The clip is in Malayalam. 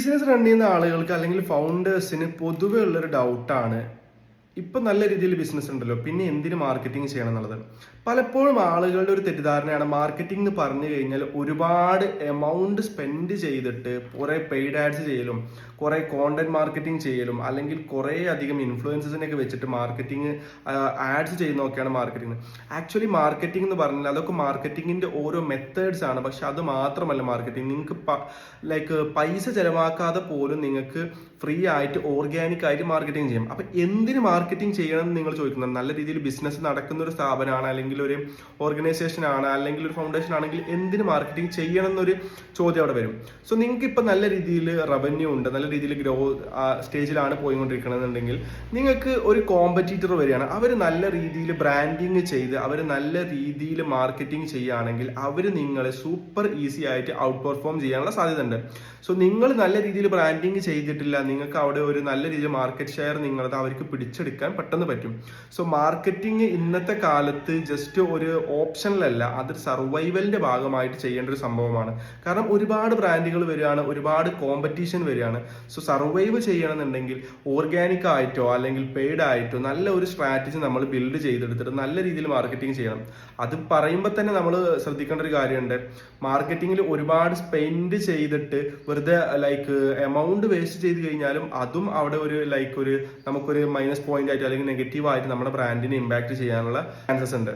ബിസിനസ് റൺ ചെയ്യുന്ന ആളുകൾക്ക് അല്ലെങ്കിൽ ഫൗണ്ടേഴ്സിന് പൊതുവെ ഉള്ളൊരു ഡൗട്ടാണ്, ഇപ്പം നല്ല രീതിയിൽ ബിസിനസ് ഉണ്ടല്ലോ, പിന്നെ എന്തിന് മാർക്കറ്റിംഗ് ചെയ്യണം എന്നുള്ളത്. പലപ്പോഴും ആളുകളുടെ ഒരു തെറ്റിദ്ധാരണയാണ് മാർക്കറ്റിംഗ് എന്ന് പറഞ്ഞു കഴിഞ്ഞാൽ ഒരുപാട് എമൗണ്ട് സ്പെൻഡ് ചെയ്തിട്ട് കുറേ പെയ്ഡ് ആഡ്സ് ചെയ്യലും കുറേ കോണ്ടന്റ് മാർക്കറ്റിംഗ് ചെയ്യലും അല്ലെങ്കിൽ കുറേ അധികം ഇൻഫ്ലുവൻസസിനെയൊക്കെ വെച്ചിട്ട് മാർക്കറ്റിംഗ് ആഡ്സ് ചെയ്യുന്നതൊക്കെയാണ് മാർക്കറ്റിംഗ്. ആക്ച്വലി മാർക്കറ്റിംഗ് എന്ന് പറഞ്ഞാൽ അതൊക്കെ മാർക്കറ്റിംഗിന്റെ ഓരോ മെത്തേഡ്സ് ആണ്. പക്ഷെ അത് മാത്രമല്ല മാർക്കറ്റിംഗ്. നിങ്ങൾക്ക് പൈസ ചെലവാക്കാതെ പോലും നിങ്ങൾക്ക് ഫ്രീ ആയിട്ട് ഓർഗാനിക് ആയിട്ട് മാർക്കറ്റിംഗ് ചെയ്യാം. അപ്പൊ എന്തിന് മാർക്കറ്റിംഗ് ചെയ്യണം എന്ന് നിങ്ങൾ ചോദിക്കുന്നത്, നല്ല രീതിയിൽ ബിസിനസ് നടക്കുന്ന ഒരു സ്ഥാപനമാണ്, അല്ലെങ്കിൽ ഒരു ഓർഗനൈസേഷൻ ആണ്, അല്ലെങ്കിൽ ഒരു ഫൗണ്ടേഷൻ ആണെങ്കിൽ എന്തിന് മാർക്കറ്റിംഗ് ചെയ്യണം എന്നൊരു ചോദ്യം അവിടെ വരും. സോ നിങ്ങൾക്ക് ഇപ്പൊ നല്ല രീതിയിൽ റവന്യൂ ഉണ്ട്, നല്ല രീതിയിൽ ഗ്രോ സ്റ്റേജിലാണ് പോയിക്കൊണ്ടിരിക്കണമെന്നുണ്ടെങ്കിൽ നിങ്ങൾക്ക് ഒരു കോമ്പറ്റീറ്റർ വരികയാണ്, അവർ നല്ല രീതിയിൽ ബ്രാൻഡിങ് ചെയ്ത് അവർ നല്ല രീതിയിൽ മാർക്കറ്റിംഗ് ചെയ്യുകയാണെങ്കിൽ അവർ നിങ്ങളെ സൂപ്പർ ഈസി ആയിട്ട് ഔട്ട് പെർഫോം ചെയ്യാനുള്ള സാധ്യത ഉണ്ട്. സോ നിങ്ങൾ നല്ല രീതിയിൽ ബ്രാൻഡിങ് ചെയ്തിട്ടില്ല, നിങ്ങൾക്ക് അവിടെ ഒരു നല്ല രീതിയിൽ മാർക്കറ്റ് ഷെയർ നിങ്ങളത് അവർക്ക് പിടിച്ചെടുക്കാൻ പെട്ടെന്ന് പറ്റും. സോ മാർക്കറ്റിംഗ് ഇന്നത്തെ കാലത്ത് ജസ്റ്റ് ഒരു ഓപ്ഷനിലല്ല, അത് സർവൈവലിന്റെ ഭാഗമായിട്ട് ചെയ്യേണ്ട ഒരു സംഭവമാണ്. കാരണം ഒരുപാട് ബ്രാൻഡുകൾ വരികയാണ്, ഒരുപാട് കോമ്പറ്റീഷൻ വരികയാണ്. സോ സർവൈവ് ചെയ്യണമെന്നുണ്ടെങ്കിൽ ഓർഗാനിക് ആയിട്ടോ അല്ലെങ്കിൽ പെയ്ഡ് ആയിട്ടോ നല്ല ഒരു സ്ട്രാറ്റജി നമ്മൾ ബിൽഡ് ചെയ്തെടുത്തിട്ട് നല്ല രീതിയിൽ മാർക്കറ്റിംഗ് ചെയ്യണം. അത് പറയുമ്പോൾ തന്നെ നമ്മൾ ശ്രദ്ധിക്കേണ്ട ഒരു കാര്യമുണ്ട്, മാർക്കറ്റിംഗിൽ ഒരുപാട് സ്പെൻഡ് ചെയ്തിട്ട് വെറുതെ എമൗണ്ട് വേസ്റ്റ് ചെയ്ത് കഴിഞ്ഞാലും അതും അവിടെ ഒരു നമുക്കൊരു മൈനസ് പോയിന്റ് ആയിട്ട് അല്ലെങ്കിൽ നെഗറ്റീവ് ആയിട്ട് നമ്മുടെ ബ്രാൻഡിനെ ഇമ്പാക്ട് ചെയ്യാനുള്ള ചാൻസസ് ഉണ്ട്.